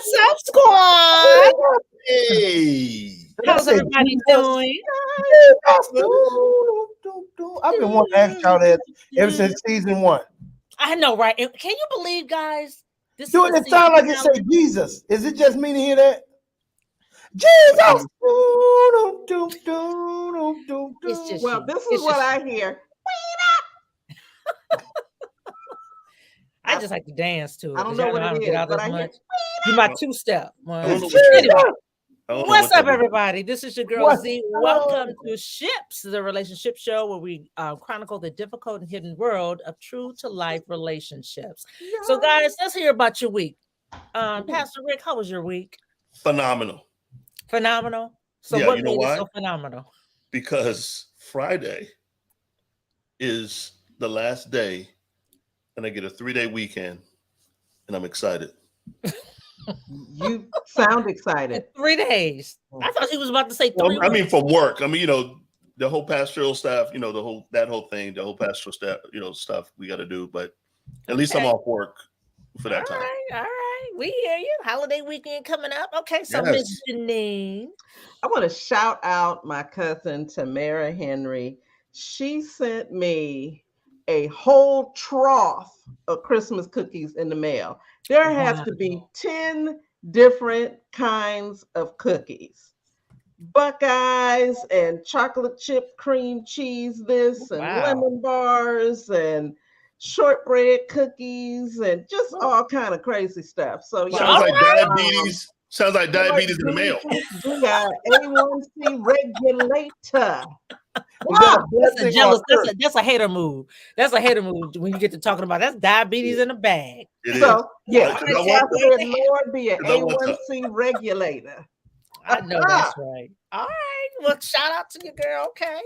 What's up, squad? Hey. How's everybody doing? I've been wanting to ask y'all that ever since season 1. I know, right? And can you believe, guys? This Dude, is it sounds like it say Jesus. Is it just me to hear that? Jesus. It's just Well, you. this It's is what just I hear. I just like to dance to it. I don't know what I it don't is, get out but as I hear. much. You my two-step. I don't know Anyway, what what's up, that is. everybody? This is your girl What's Z. Welcome to Ships, the relationship show where we chronicle the difficult and hidden world of true-to-life relationships. So, guys, let's hear about your week. Pastor Rick, how was your week? Phenomenal. Phenomenal. So, Yeah, what you know made why? it so phenomenal? Because Friday is the last day, and I get a 3-day weekend, and I'm excited. You sound excited. 3 days. I thought he was about to say 3 Well, weeks. I mean, from work. I mean, the whole pastoral staff, that whole thing, the whole pastoral staff, stuff we got to do. But at least I'm off work for that time. All right. We hear you. Holiday weekend coming up. Okay, so Yes. Miss Janine. I want to shout out my cousin Tamara Henry. She sent me a whole trough of Christmas cookies in the mail. There has to be 10 different kinds of cookies. Buckeyes and chocolate chip cream cheese this and lemon bars and shortbread cookies and just all kind of crazy stuff. So Sounds like diabetes. Sounds like diabetes in the mail. We got A1C regulator. Wow, that's a hater move. That's a hater move when you get to talking about that's diabetes in a bag. So yeah, Lord be an A1C regulator. I know that's right. All right. Well, shout out to your girl, okay?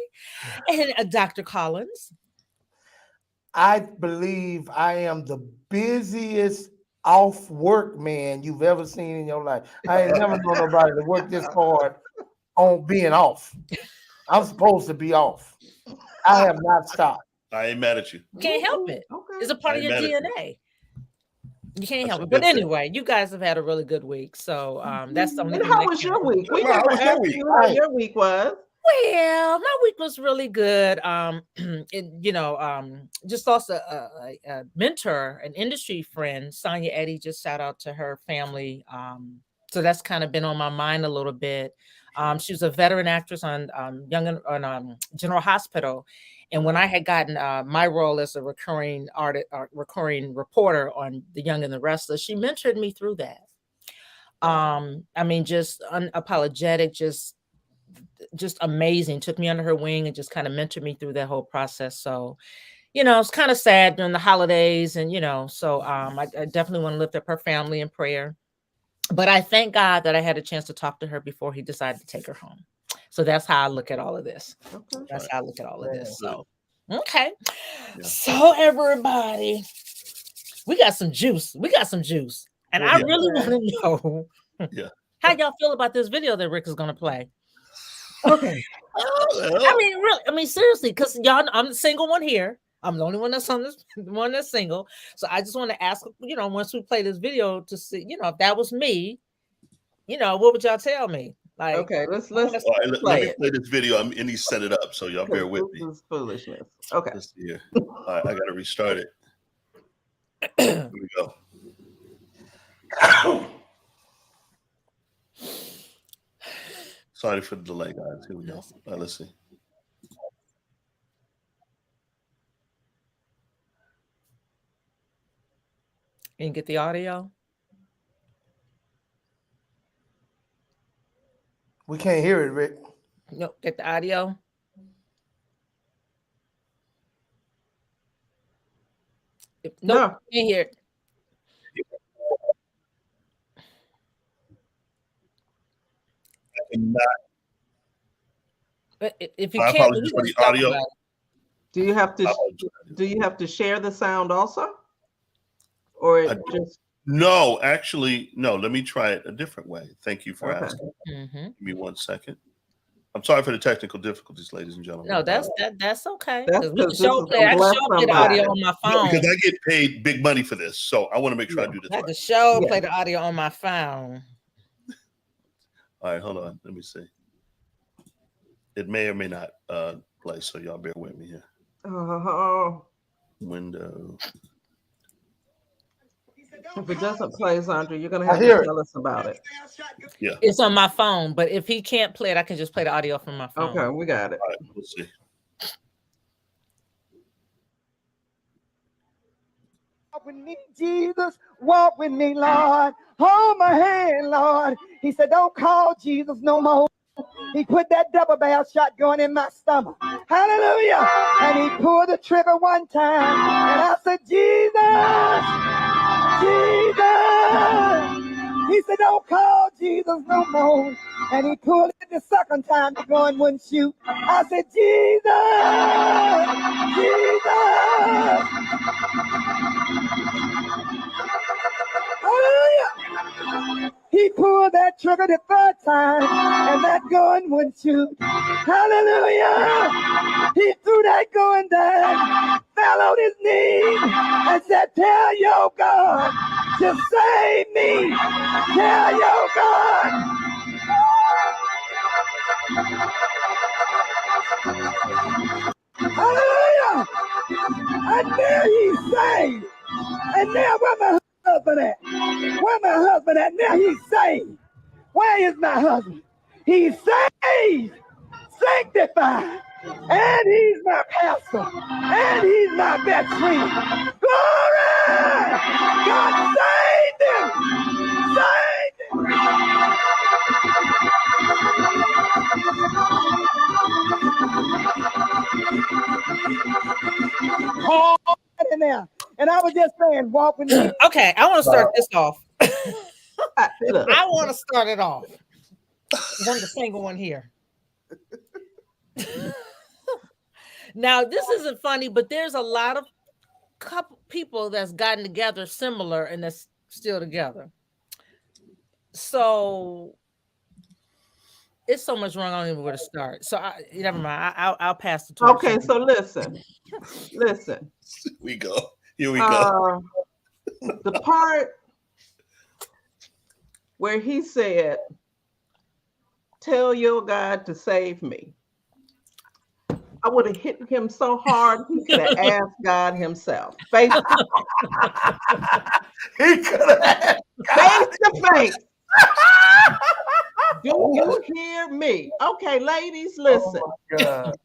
And Dr. Collins. I believe I am the busiest off work man you've ever seen in your life. I ain't never known nobody to work this hard on being off. I'm supposed to be off. I have not stopped. I ain't mad at you. Can't help it. Okay. It's a part of your DNA. You can't help it. But anyway, you guys have had a really good week. So that's the only thing. How was your week? We never asked you how your week was. Well, my week was really good. Just lost a mentor, an industry friend, Sonia Eddy. Just shout out to her family. So that's kind of been on my mind a little bit. She was a veteran actress on General Hospital, and when I had gotten my role as a recurring reporter on The Young and the Restless, she mentored me through that. Just unapologetic, just amazing. Took me under her wing and just kind of mentored me through that whole process. So, it's kind of sad during the holidays, and I definitely want to lift up her family in prayer. But I thank God that I had a chance to talk to her before he decided to take her home. So that's how I look at all of this. That's how I look at all of this. So, okay. Yeah. So everybody, we got some juice. And I really want to know how y'all feel about this video that Rick is going to play. Okay. Seriously, because y'all, I'm the single one here. I'm the only one that's on this one that's single. So I just want to ask, once we play this video to see, if that was me, what would y'all tell me? Like, okay, let's let me play this video. I'm and he set it up, so y'all bear with me. This is foolishness. Okay. Let's see here. All right, I gotta restart it. Here we go. Sorry for the delay, guys. Here we go. All right, let's see. You can get the audio? We can't hear it, Rick. No, get the audio. No, can't hear it. If you can't, apologize for the audio. Do you have to share the sound also? Or just no, actually, no. Let me try it a different way. Thank you for asking. Mm-hmm. Give me 1 second. I'm sorry for the technical difficulties, ladies and gentlemen. No, that's okay. That's 'Cause we can 'cause this show is play. gonna I can bless show play the audio somebody. on my No, phone. because I get paid big money for this, so I want to make sure I do this I right. can show Yeah. play the audio on my phone. All right, hold on. Let me see. It may or may not play, so y'all bear with me here. Oh, Window. if it doesn't play, Zandra, you're gonna I have hear to it. tell us about it. It's on my phone, but if he can't play it, I can just play the audio from my phone. Okay, we got it. All right, let's see. Walk with me, Jesus. Walk with me, Lord. Hold my hand, Lord. He said, don't call Jesus no more. He put that double barrel shotgun in my stomach. Hallelujah. And he pulled the trigger one time. And I said, Jesus, Jesus. He said, don't call Jesus no more. And he pulled it the second time. The gun wouldn't shoot. I said, Jesus, Jesus. Hallelujah. He pulled that trigger the third time, and that gun wouldn't shoot. Hallelujah. He threw that gun down, fell on his knees, and said, tell your God to save me. Tell your God. Hallelujah. And there he's saved. And now where my husband at? Where my husband at? Now he's saved. Where is my husband? He's saved, sanctified, and he's my pastor, and he's my best friend. Glory! God saved him! Saved him! In there. And I was just saying, walk with me. Okay, I want to start this off. Look, I want to start it off. One the single one here. Now, this isn't funny, but there's a lot of couple people that's gotten together similar and that's still together. So it's so much wrong. I don't even know where to start. So never mind. I'll pass the torch. okay, so listen. Here we go. Here we go. The part where he said, tell your God to save me. I would have hit him so hard he could have asked God himself. Face He could have. to face. Do you hear me? Okay, ladies, listen. Oh my God.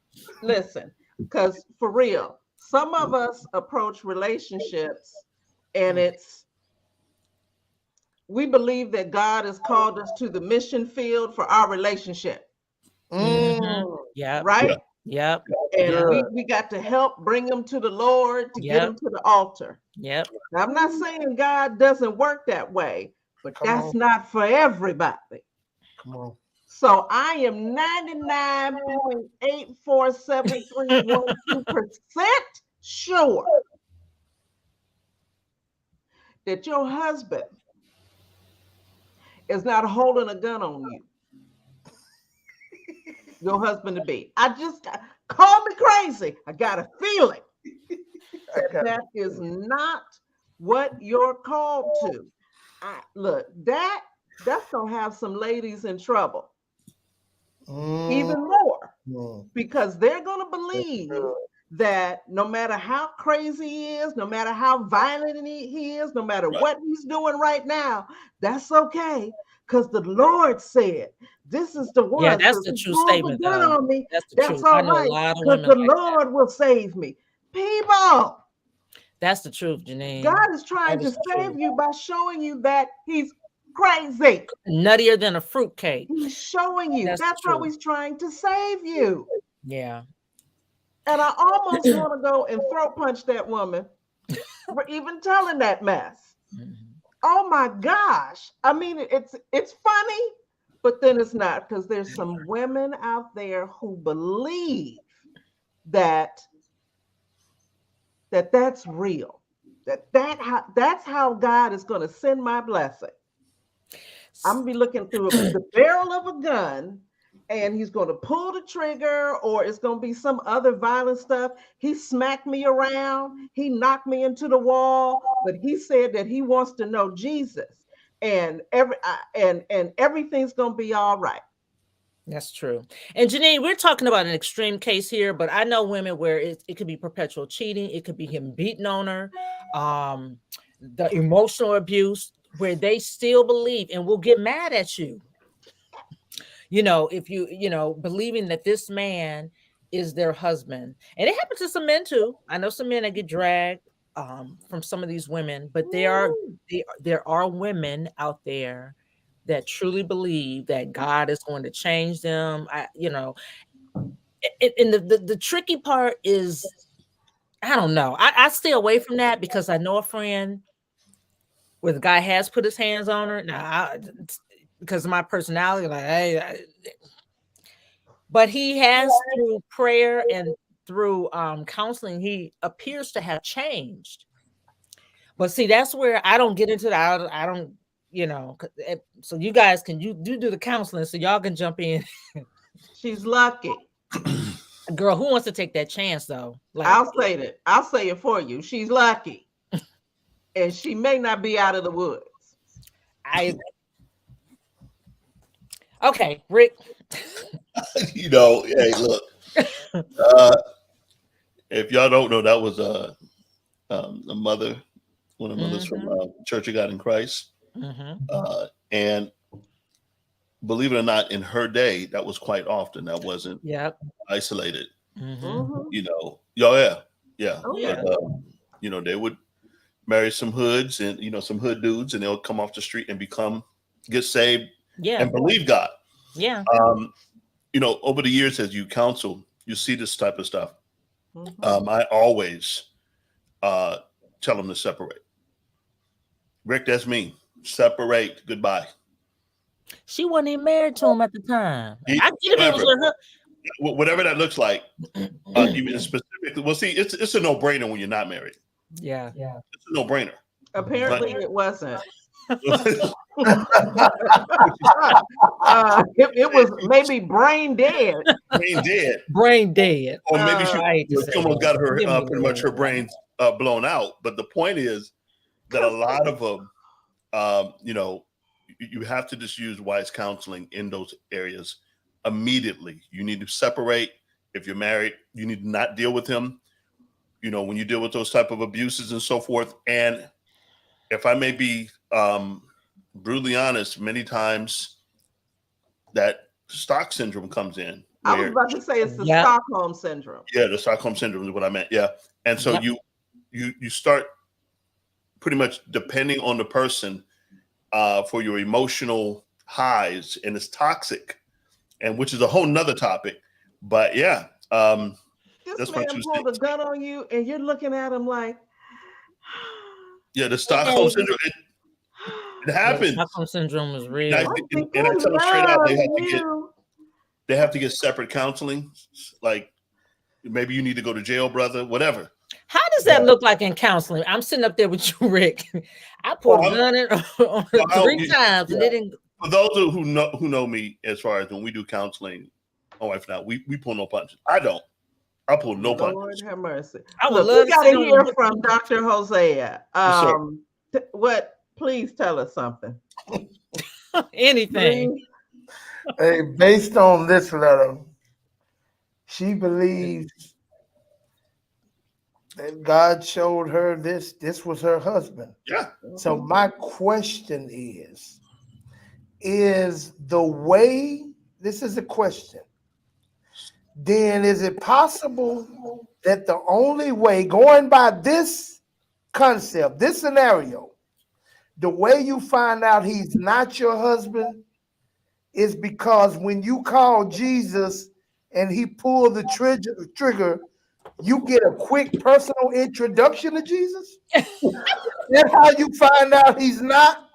Listen, because for real, some of us approach relationships and we believe that God has called us to the mission field for our relationship, Yeah. right? Yep. And we got to help bring them to the Lord to get them to the altar. Yep. Now, I'm not saying God doesn't work that way, but Come that's on. not for everybody. Come on. So I am 99.84731% sure that your husband is not holding a gun on you. Your husband to be. Call me crazy. I got a feeling that is not what you're called to. Look, that's gonna have some ladies in trouble. Even more, because they're going to believe that no matter how crazy he is, no matter how violent he is, no matter what he's doing right now, that's okay, because the Lord said, this is the one. Yeah, that's the true statement. On me, that's all right, because the Lord will save me. People, that's the truth, Janine. God is trying to save you by showing you that he's crazy, nuttier than a fruitcake. He's showing you. That's how he's trying to save you. Yeah. And I almost want to go and throat punch that woman for even telling that mess. Oh my gosh. I mean, it's funny, but then it's not, because there's some women out there who believe that that's real. That's how God is going to send my blessing. I'm gonna be looking through the barrel of a gun, and he's going to pull the trigger, or it's going to be some other violent stuff. He smacked me around. He knocked me into the wall, but he said that he wants to know Jesus, and everything's going to be all right. That's true. And Janine, we're talking about an extreme case here, but I know women where it could be perpetual cheating. It could be him beating on her, the emotional abuse, where they still believe and will get mad at you. You know, if you believing that this man is their husband. And it happens to some men too. I know some men that get dragged from some of these women, but there are women out there that truly believe that God is going to change them. And the tricky part is, I don't know. I stay away from that because I know a friend where the guy has put his hands on her. Now, because of my personality, like, but he has, through prayer and through counseling, he appears to have changed. But see, that's where I don't get into that. I don't. So you guys can do the counseling, so y'all can jump in. She's lucky. Girl, who wants to take that chance though? Like, I'll say it for you. She's lucky, and she may not be out of the woods. Okay, Rick. Hey, look. If y'all don't know, that was a mother, one of the mothers from Church of God in Christ. And believe it or not, in her day, that was quite often. That wasn't isolated. Mm-hmm. Oh, yeah. But, they would marry some hoods and some hood dudes, and they'll come off the street and get saved and believe God. Yeah. Over the years, as you counsel, you see this type of stuff. mm-hmm. I always tell them to separate. Rick, that's me. Separate. Goodbye. She wasn't even married to him at the time. I get it. It was her. Whatever that looks like, even specifically. Well, see, it's a no-brainer when you're not married. Yeah. It's a no-brainer. Apparently, it wasn't. It It was maybe brain dead. Brain dead. Or maybe she almost got her pretty much her brains blown out. But the point is that a lot of them, you have to just use wise counseling in those areas immediately. You need to separate. If you're married, you need to not deal with him. When you deal with those type of abuses and so forth. And if I may be brutally honest, many times that stock syndrome comes in. I was about to say it's the Stockholm syndrome. Yeah, the Stockholm syndrome is what I meant. Yeah. And so you start pretty much depending on the person for your emotional highs, and it's toxic, and which is a whole nother topic. But this man pulled a gun on you, and you're looking at him like, the Stockholm syndrome. It happens. Stockholm syndrome is real. And I tell them straight out, they have to get separate counseling. Like, maybe you need to go to jail, brother. Whatever. How does that look like in counseling? I'm sitting up there with you, Rick. I pulled a gun in 3 times, and they didn't. For those who know me, as far as when we do counseling, my wife and I, we pull no punches. I don't. I pull no punches. Lord have mercy. I would Look, we got to hear from Dr. Hosea. Yes, Please tell us something. Anything. Hey, based on this letter, she believes that God showed her this was her husband. Yeah. So my question is the way, this is a question, then is it possible that the only way, going by this concept, this scenario, the way you find out he's not your husband is because when you call Jesus and he pulled the trigger, you get a quick personal introduction to Jesus? That's how you find out he's not?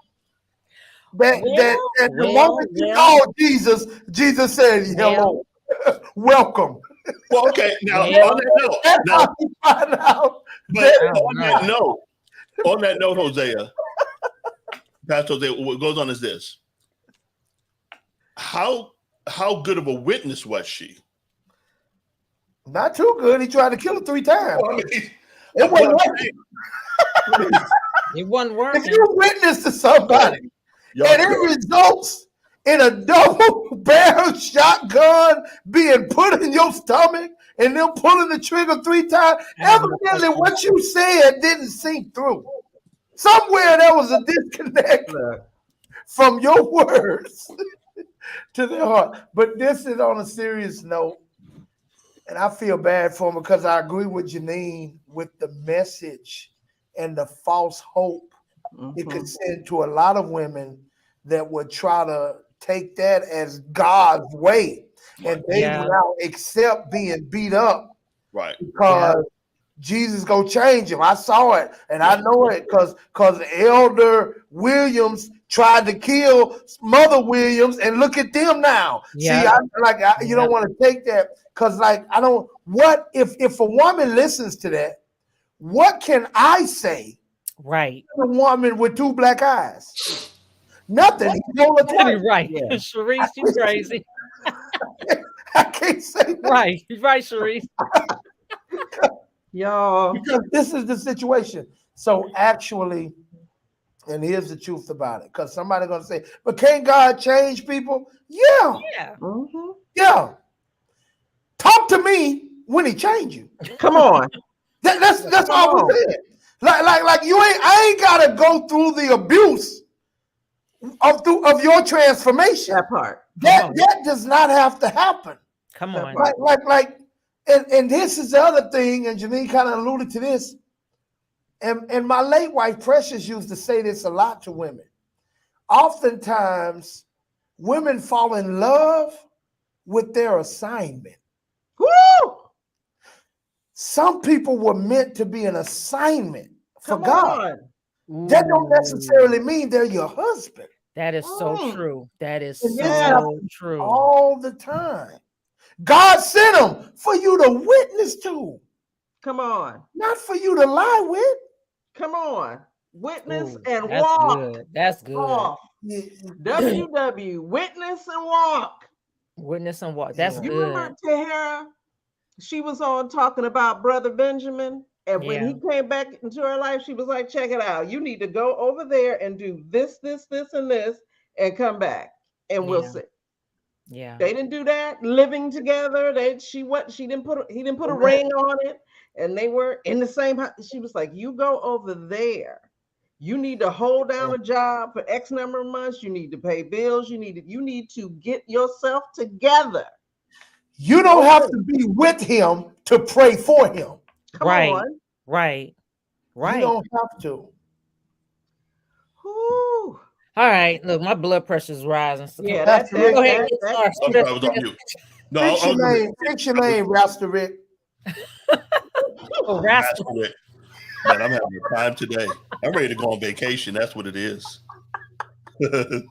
The moment you call Jesus, Jesus said, hello, welcome. Well, okay. Now, on that note, Hosea, Pastor Hosea, what goes on is this. How how good of a witness was she? Not too good. He tried to kill her 3 times. Well, I mean, It wasn't working. It wasn't If working. you witness to somebody y'all and it results in a double barrel shotgun being put in your stomach and them pulling the trigger 3 times, evidently what you said didn't sink through. Somewhere there was a disconnect from your words to their heart. But this is on a serious note, and I feel bad for him because I agree with Janine with the message and the false hope it could send to a lot of women that would try to take that as God's way, and they would now accept being beat up, right? Because Jesus go change him. I saw it, and I know it because Elder Williams tried to kill Mother Williams, and look at them now. See, you don't want to take that because, like, I don't. What if a woman listens to that? What can I say? Right. To a woman with 2 black eyes. Nothing. Right. Sharice, you crazy. I can't say that. Right. Right, Sharice. Y'all. Because this is the situation. So actually, and here's the truth about it, because somebody's going to say, but can't God change people? Yeah. Yeah. Yeah. Talk to me when he change you. Come on. That's all we're saying. Like I ain't gotta go through the abuse of your transformation. That part. That does not have to happen. Come on. And this is the other thing, and Janine kind of alluded to this. And my late wife Precious used to say this a lot to women. Oftentimes, women fall in love with their assignment. Woo! Some people were meant to be an assignment for Come God. on. That don't necessarily mean they're your husband. That is so true. That is And this so happens true. all the time. God sent them for you to witness to, Come on. not for you to lie with. Come on. Witness Ooh, and that's walk. good. That's good. Walk. WW. Witness and walk. Witness and walk. That's You good. remember Tahara? She was on talking about Brother Benjamin. And when he came back into her life, she was like, check it out. You need to go over there and do this, this, this, and this, and come back. And we'll see. Yeah. They didn't do that. Living together. He didn't put a ring on it. And they were in the same house. She was like, you go over there. You need to hold down a job for X number of months. You need to pay bills. You need to get yourself together. You don't have to be with him to pray for him. Come on. Right. You don't have to. Whew. All right. Look, my blood pressure's rising. So Yeah, that's go ahead. I was on mute. No, Fix your name, Rasta Rick. Oh, Rasta. Man, I'm having a time today. I'm ready to go on vacation. That's what it is. But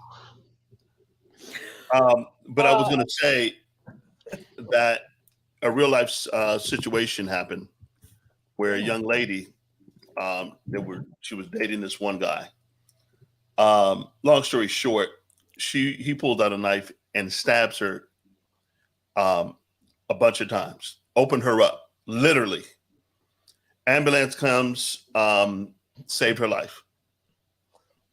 I was going to say that a real life situation happened where a young lady, she was dating this one guy. Long story short, he pulled out a knife and stabs her a bunch of times, opened her up, literally. Ambulance comes, saved her life.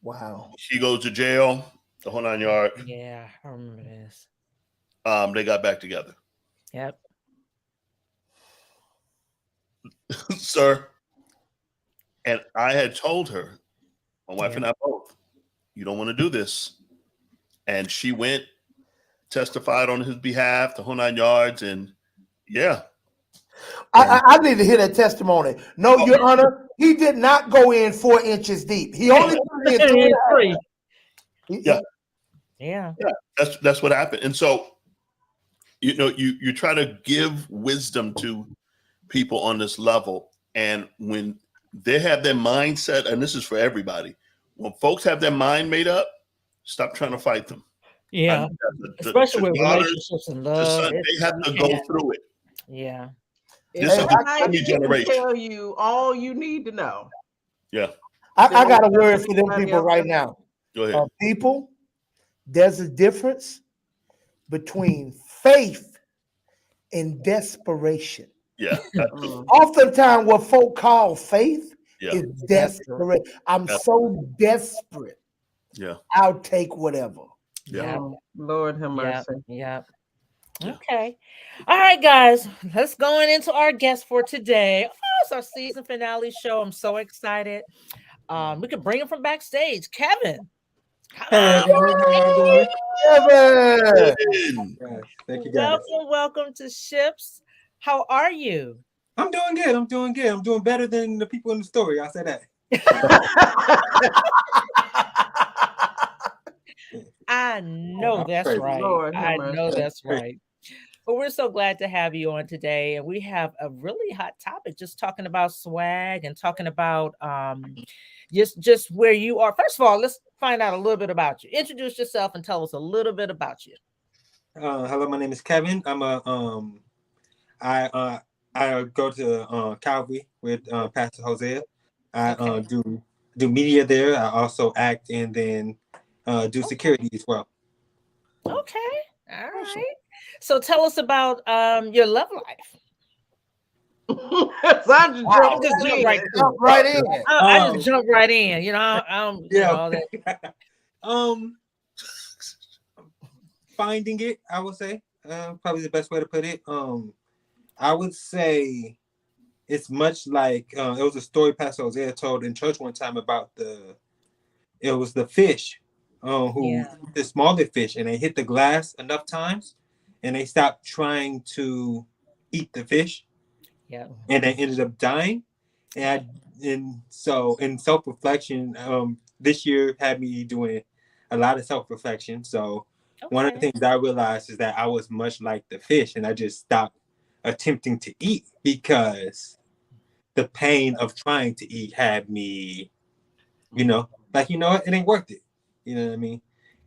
Wow. She goes to jail, the whole 9 yards. Yeah, I remember this. They got back together. Yep. Sir. And I had told her, my wife and I both, you don't want to do this. And she went, testified on his behalf, the whole 9 yards. And I need to hear that testimony. No, Your Honor, he did not go in 4 inches deep. He only went in 3. Yeah. That's what happened. And so, you try to give wisdom to people on this level. And when they have their mindset, and this is for everybody, when folks have their mind made up, stop trying to fight them. Yeah. Especially with relationships and love. They have to go through it. Yeah. This is the new generation. Tell you all you need to know. Yeah. I got a word for them people right now. Go ahead. People, there's a difference between faith and desperation. Yeah, absolutely. Oftentimes, what folk call faith Yeah, is desperate. I'm so desperate. yeah. I'll take whatever. Yeah. Lord have Yeah. mercy. Yeah. Yeah. Okay. All right, guys. Let's go into our guest for today. Oh, it's our season finale show. I'm so excited. We could bring him from backstage. Kevin. Come Hey, on. everyone, how y'all doing? Kevin! Yes, thank you guys. Welcome to Ships. How are you? I'm doing good. I'm doing good. I'm doing better than the people in the story. I'll say that. I know that's Praise right. Lord have I mercy. know that's right. But we're so glad to have you on today. And we have a really hot topic, just talking about swag and talking about just where you are. First of all, let's find out a little bit about you. Introduce yourself and tell us a little bit about you. Hello, my name is Kevin. I'm a I go to Calvary with Pastor Hosea. I Okay. do media there. I also act and then do security as well. Okay. All right. So tell us about your love life. Sandra Wow. jumped Just jump in. right to Jump it. right in. I just jump right in. You know, all that. Finding it, I would say, probably the best way to put it. I would say it's much like it was a story Pastor Hosea told in church one time about it was the fish who the smaller fish, and they hit the glass enough times and they stopped trying to eat the fish. Yeah. And they ended up dying. And so in self-reflection, this year had me doing a lot of self-reflection. So one of the things I realized is that I was much like the fish, and I just stopped attempting to eat because the pain of trying to eat had me, like, it ain't worth it. You know what I mean?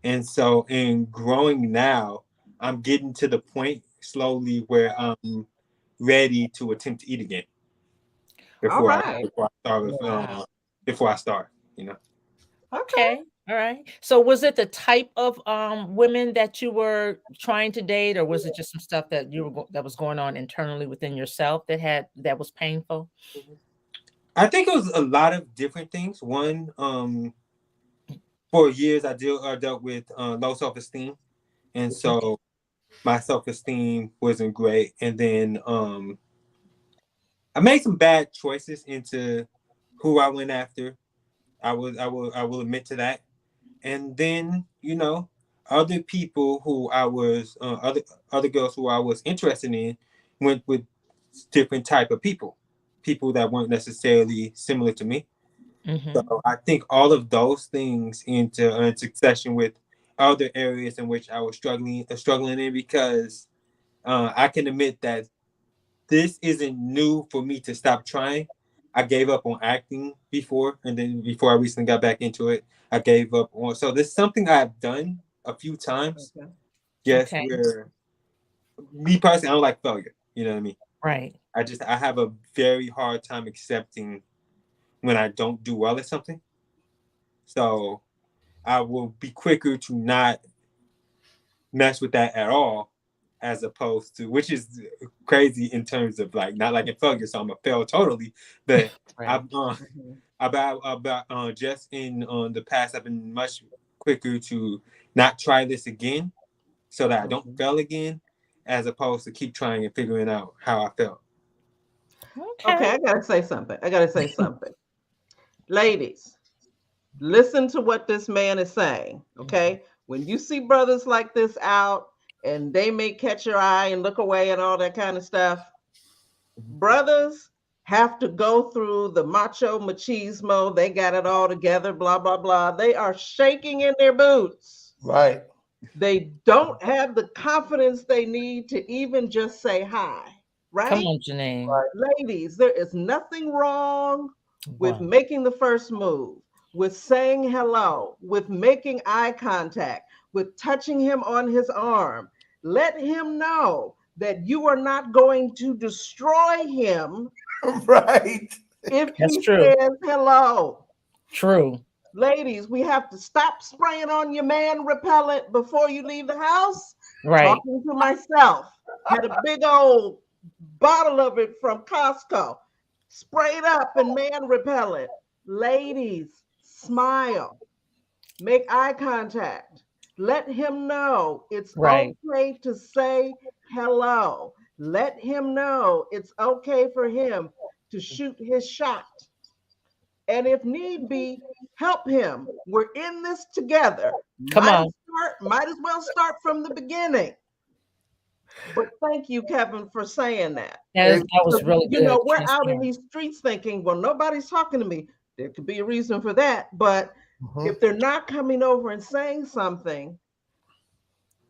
And so in growing now, I'm getting to the point slowly where I'm ready to attempt to eat again before I start. Okay. All right. So was it the type of women that you were trying to date, or was it just some stuff that that was going on internally within yourself that was painful? I think it was a lot of different things. One, for years I dealt with low self-esteem, and so my self-esteem wasn't great. And then I made some bad choices into who I went after. I will admit to that. And then, other people who I was other girls who I was interested in went with different type of people that weren't necessarily similar to me. Mm-hmm. So I think all of those things in succession with other areas in which I was struggling in, because I can admit that this isn't new for me to stop trying. I gave up on acting before, and then before I recently got back into it, I gave up on. So this is something I've done a few times. Okay. Yes, Okay. where me personally, I don't like failure. You know what I mean? Right. I have a very hard time accepting when I don't do well at something. So I will be quicker to not mess with that at all, as opposed to, which is crazy in terms of like not like a failure, so I'm a fail totally. But Right. about just in the past, I've been much quicker to not try this again, so that I don't fail again, as opposed to keep trying and figuring out how I felt. Okay, I gotta say something. Ladies, listen to what this man is saying. Okay, when you see brothers like this out and they may catch your eye and look away and all that kind of stuff, brothers have to go through the macho machismo. They got it all together, blah, blah, blah. They are shaking in their boots. Right. They don't have the confidence they need to even just say hi. Right? Come on, Janine. Right. Ladies, there is nothing wrong with Right. making the first move, with saying hello, with making eye contact, with touching him on his arm. Let him know that you are not going to destroy him Right. if That's he true. says hello. True. Ladies, we have to stop spraying on your man repellent before you leave the house, Right. talking to myself. Had a big old bottle of it from Costco, sprayed up and man repellent. Ladies, smile, make eye contact. Let him know it's Right. okay to say hello. Let him know it's okay for him to shoot his shot. And if need be, help him. We're in this together. Come on. Might as well start from the beginning. But thank you, Kevin, for saying that. That was really good. You know, we're out in these streets thinking, well, nobody's talking to me. There could be a reason for that. But if they're not coming over and saying something,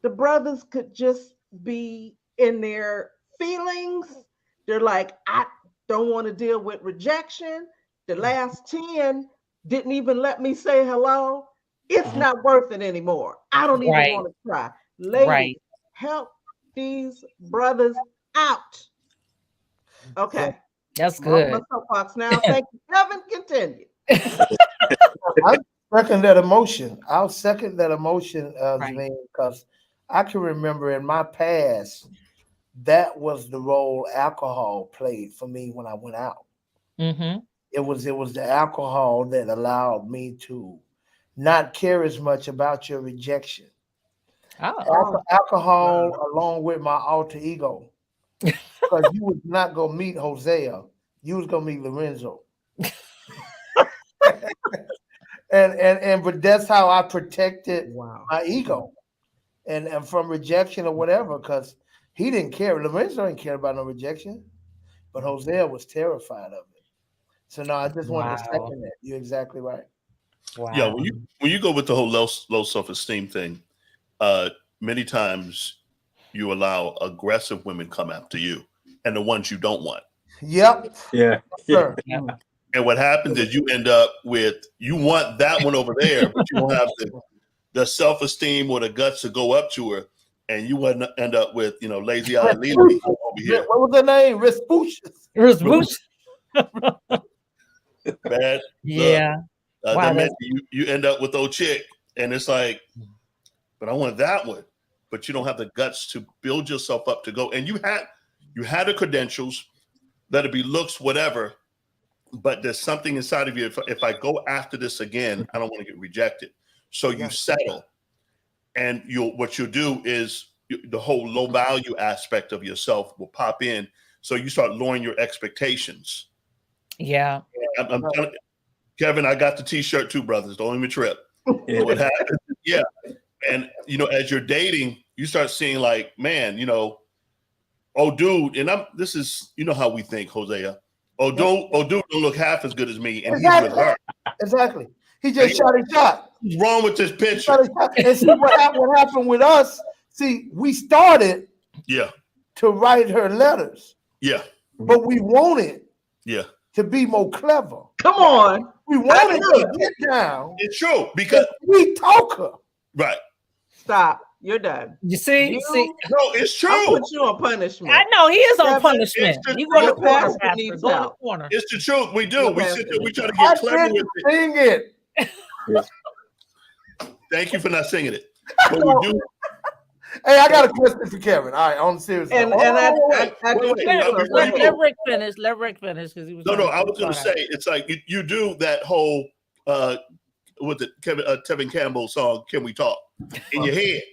the brothers could just be in their feelings. They're like, I don't want to deal with rejection. The last 10 didn't even let me say hello. It's not worth it anymore. I don't even want to try. Ladies, help these brothers out. Okay. That's good. My soapbox now. Thank you. Kevin, continue. I second that emotion. I'll second that emotion, Janine, because I can remember in my past, that was the role alcohol played for me when I went out. Mm-hmm. It was the alcohol that allowed me to not care as much about your rejection. Alcohol, along with my alter ego, because you was not gonna meet Hosea, you was gonna meet Lorenzo. and but that's how I protected my ego and from rejection or whatever, because he didn't care. Lorenzo didn't care about no rejection, but Hosea was terrified of it. So no, I just wanted to second that. You're exactly right. Wow. Yeah, when you go with the whole low self-esteem thing, many times you allow aggressive women come after you and the ones you don't want. Yep. Yeah. Sure. Yeah. And what happens is you end up with, you want that one over there, but you don't have the self-esteem or the guts to go up to her, and you would end up with, lazy eye Lily over here. What was her name? Respucious. Bad. Yeah. That meant you end up with old chick, and it's like, but I want that one, but you don't have the guts to build yourself up to go. And you had the credentials, let it be looks, whatever, but there's something inside of you. If I go after this again, I don't want to get rejected. So you settle, and what you'll do is the whole low value aspect of yourself will pop in. So you start lowering your expectations. Yeah. I'm telling you, Kevin, I got the T-shirt too, brothers. Don't even trip. Yeah. What happens? Yeah. And, as you're dating, you start seeing like, man, oh, dude, and this is, how we think, Hosea. Oh, dude don't look half as good as me, and he's with her. Exactly. He just shot his shot. What's wrong with this picture? And see what happened with us. See, we started to write her letters. Yeah. But we wanted to be more clever. Come on. We wanted to get down. It's true, because we talk her. Right. Stop. You're done. You see? No, it's true. I'll put you on punishment. I know he is on punishment. You go to the corner, Pastor Pastor. needs Go to the help. corner. It's the truth. We do. We sit there. We try to I get clever with didn't it. sing it. Thank you for not singing it. But we do. Hey, I got a question for Kevin. All right, on the serious. And note. I Let Rick finish. Let Rick finish because he was. No. I was going to say, it's like you do that whole with the Tevin Campbell song, "Can We Talk?" in your head,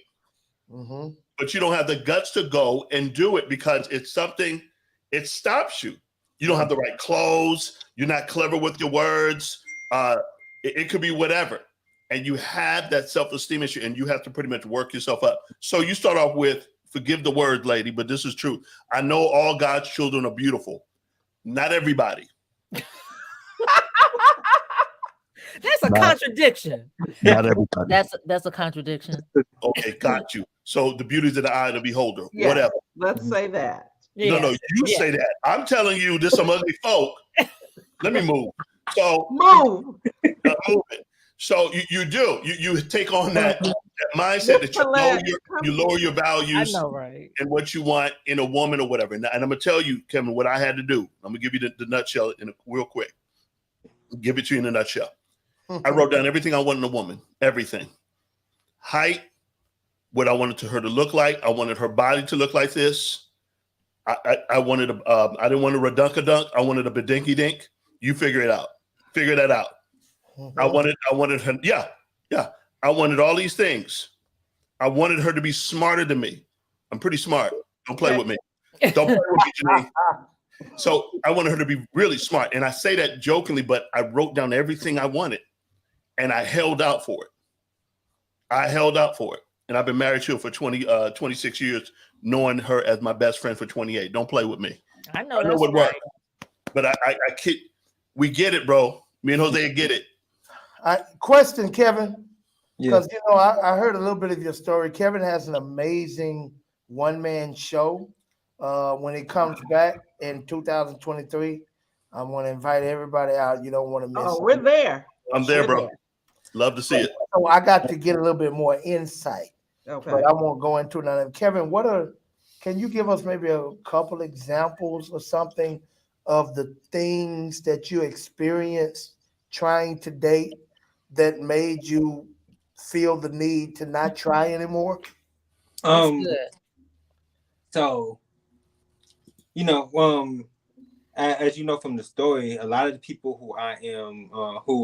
but you don't have the guts to go and do it because it's something. It stops you. You don't have the right clothes. You're not clever with your words. It could be whatever. And you have that self-esteem issue, and you have to pretty much work yourself up. So you start off with, forgive the word, lady, but this is true. I know all God's children are beautiful. Not everybody. That's a contradiction. Not everybody. That's a contradiction. Okay, got you. So the beauty is in the eye of the beholder. Yeah, whatever. let's say that. Yeah. No, you say that. I'm telling you, there's some ugly folk. Let me move. So move. Move it. So you do. You take on that mindset that you lower your values. I know, right? And what you want in a woman or whatever. And I'm going to tell you, Kevin, what I had to do. I'm going to give you the nutshell real quick. Give it to you in a nutshell. I wrote down everything I want in a woman. Everything. Height, what I wanted her to look like. I wanted her body to look like this. I wanted I didn't want a redunk-a-dunk. I wanted a bedinky dink. You figure it out. Figure that out. Mhm. I wanted her. Yeah. I wanted all these things. I wanted her to be smarter than me. I'm pretty smart. Don't play with me. Don't play with me, Janine. So I wanted her to be really smart. And I say that jokingly, but I wrote down everything I wanted and I held out for it. And I've been married to her for 26 years, knowing her as my best friend for 28. Don't play with me. I know that's what right. worked. But I kid, we get it, bro. Me and Jose get it. Question, Kevin, Yeah. because you know I heard a little bit of your story. Kevin has an amazing one-man show. When it comes back in 2023, I'm going to invite everybody out. You don't want to miss Oh, it. we're there. I'm there, bro. Love to see it. So I got to get a little bit more insight, Okay. but I won't go into none of them. Kevin, can you give us maybe a couple examples or something of the things that you experienced trying to date that made you feel the need to not try anymore? That's good. So, you know, as you know from the story, a lot of the people who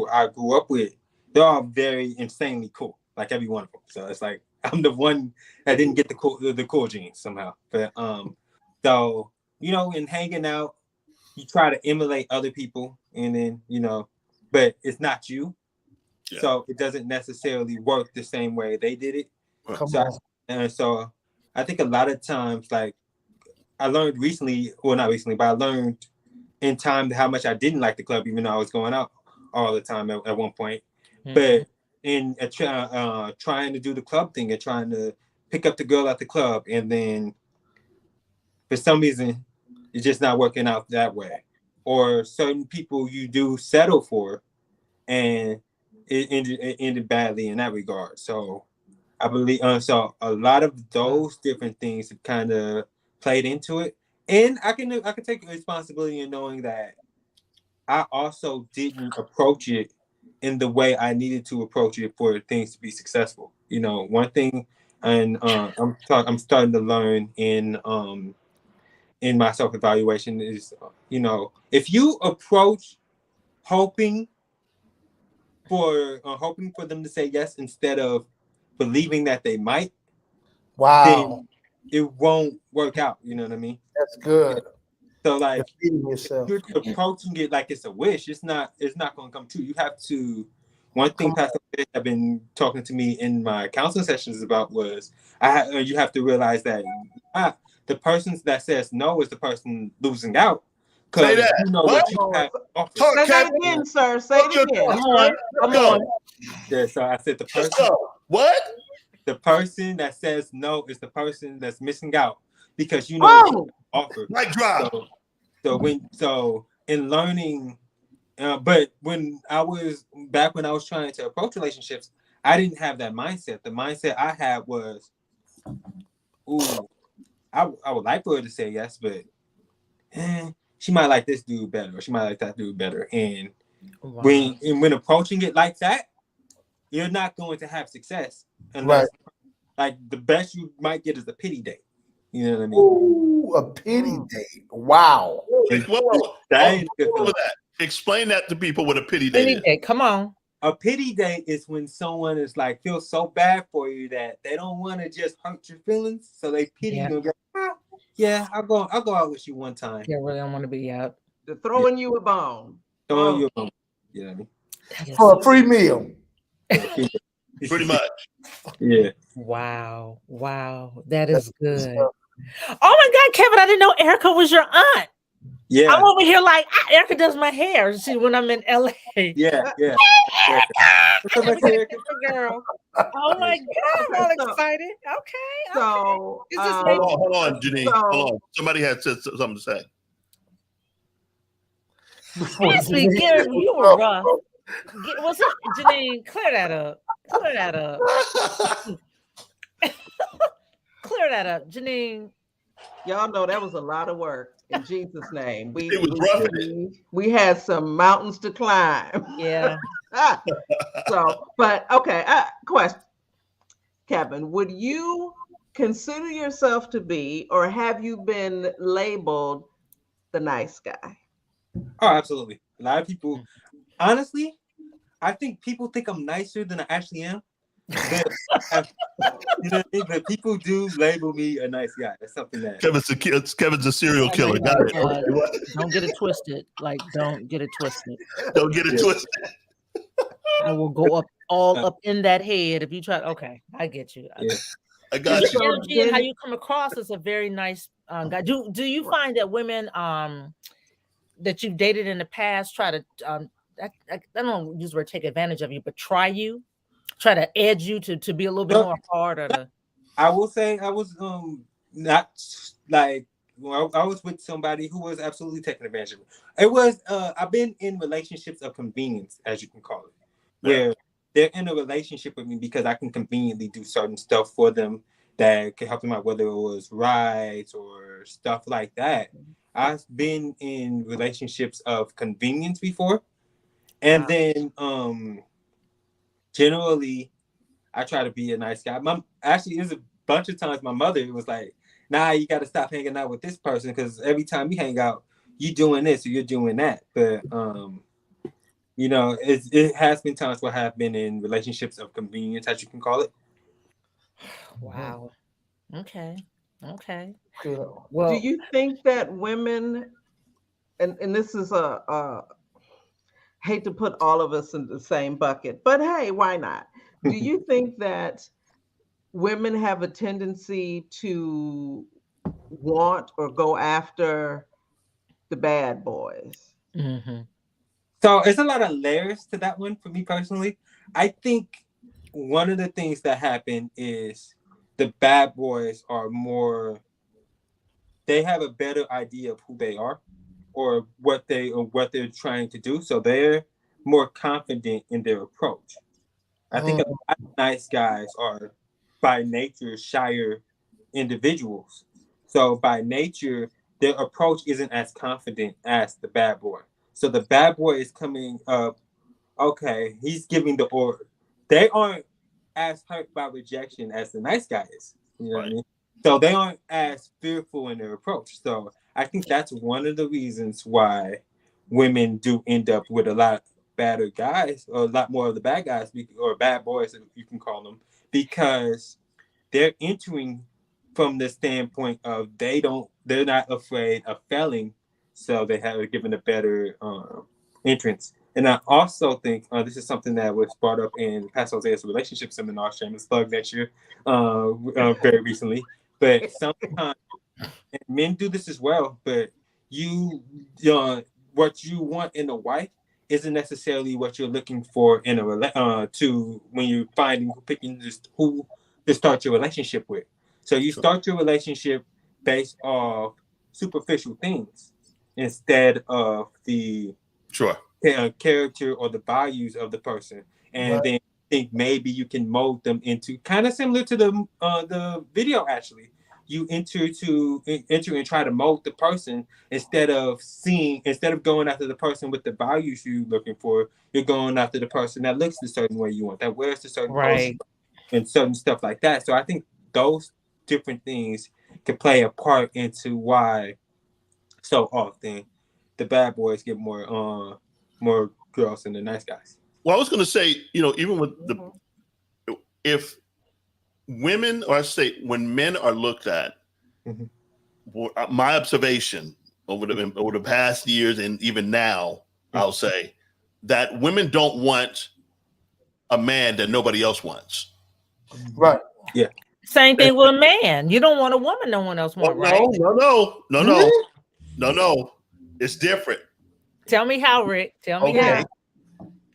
I grew up with, they're all very insanely cool, like every one of them. So it's like I'm the one that didn't get the cool genes somehow. But so you know, in hanging out, you try to emulate other people, and then but it's not you. Yeah. So it doesn't necessarily work the same way they did it. Come So on. so I think a lot of times, like I learned recently, well, not recently, but I learned in time how much I didn't like the club, even though I was going out all the time at one point. Mhm. But in trying to do the club thing and trying to pick up the girl at the club, and then for some reason, it's just not working out that way. Or certain people you do settle for, and it ended badly in that regard. So I believe so a lot of those different things have kind of played into it, and I can take responsibility in knowing that I also didn't approach it in the way I needed to approach it for things to be successful. You know, one thing, and I'm starting to learn in my self-evaluation is, if you approach hoping for them to say yes instead of believing that they might, Wow, then it won't work out. You know what I mean? that's good. So like, Defeating yourself. you're approaching it like it's a wish. It's not going to come true. You have to. One thing Pastor have been talking to me in my counseling sessions about was you have to realize that the person that says no is the person losing out. Say that. You know What? you have offered. Talk, Say that Kevin. again, sir. Say it again. Come on. Come on. Yeah, so I said Let's go. What? the person that says no is the person that's missing out, because you know what you offer. Mic drop. So in learning, but when I was trying to approach relationships, I didn't have that mindset. The mindset I had was, ooh, I would like for her to say yes, but she might like this dude better, or she might like that dude better. And Wow. when approaching it like that, you're not going to have success unless, like, the best you might get is a pity date. You know what I mean? Ooh, a pity date. Wow. Whoa. That ain't good What was feeling. that? Explain that to people what a pity date Pity is. day. Come on. A pity date is when someone is like feels so bad for you that they don't want to just hurt your feelings, so they pity Yeah. you and go, yeah, I'll go out with you one time. Yeah, really don't want to be out. They're throwing you a bone. Throwing you a bone. You know what I mean? That is- For a free meal. Pretty much. Yeah. Wow. Wow. That is good. Oh my God, Kevin, I didn't know Erica was your aunt. Yeah. I'm over here like, Erica does my hair. See, when I'm in LA. Yeah. Erica. What's up, Erica? Girl. Oh my God, I'm all excited. Okay. So, Is this Hold on, Janine. So- Hold on. Somebody had said something to say. Ashley, Gary, you were rough. Was it Janine? Clear that up. Clear that up. Clear that up, Janine. y'all know that was a lot of work. In Jesus' name, It was roughing we had some mountains to climb. Yeah. So, but okay. Question: Kevin, would you consider yourself to be, or have you been labeled the nice guy? Oh, absolutely. A lot of people, honestly, I think people think I'm nicer than I actually am. But you know what I mean? But people do label me a nice guy. That's something that Kevin's a serial killer. Got it. Okay, what? Don't get it twisted. Like, don't get it twisted. Don't get it Yeah. twisted. I will go up all up in that head if you try. Okay, I get you. Yeah. I got Your you. energy and how you come across is a very nice guy. Do you find that women that you've dated in the past try to I don't use the word take advantage of you, but try to edge you to be a little bit No. more hard or I will say I was not like, well, I was with somebody who was absolutely taking advantage of me. It was I've been in relationships of convenience, as you can call it, where they're in a relationship with me because I can conveniently do certain stuff for them that can help them out, whether it was rides or stuff like that. I've been in relationships of convenience before, and then generally I try to be a nice guy. Actually, there's a bunch of times my mother was like, "Nah, you got to stop hanging out with this person because every time we hang out, you doing this or you're doing that." But you know, it has been times where I have been in relationships of convenience, as you can call it. wow. Okay. Do you think that women, and this is hate to put all of us in the same bucket, but hey, why not? Do you think that women have a tendency to want or go after the bad boys? Mm-hmm. So it's a lot of layers to that one for me personally. I think one of the things that happen is the bad boys are more, they have a better idea of who they are or what they're trying to do. So they're more confident in their approach. I think a lot of nice guys are by nature shyer individuals. So by nature, their approach isn't as confident as the bad boy. So the bad boy is coming up, okay, he's giving the order. They aren't as hurt by rejection as the nice guy is. You know what I mean? So they aren't as fearful in their approach. So I think that's one of the reasons why women do end up with a lot badder guys, or a lot more of the bad guys, or bad boys, if you can call them, because they're entering from the standpoint of they're not afraid of failing, so they have given a better entrance. And I also think this is something that was brought up in Pastor Hosea's relationship seminar, shameless plug next year, very recently. But sometimes and men do this as well, but what you want in a wife isn't necessarily what you're looking for in when you're picking just who to start your relationship with. So you start your relationship based off superficial things instead of the character or the values of the person, and then think maybe you can mold them into kind of similar to the video. Actually, you enter and try to mold the person instead of going after the person with the values you're looking for. You're going after the person that looks a certain way you want, that wears a certain clothes, and certain stuff like that. So I think those different things can play a part into why so often the bad boys get more girls than the nice guys. Well, I was going to say, even with if women, or I say when men are looked at, my observation over the past years and even now, I'll say that women don't want a man that nobody else wants. Right. Yeah. Same thing with a man. You don't want a woman no one else wants, right? No. It's different. Tell me how, Rick. Tell me how.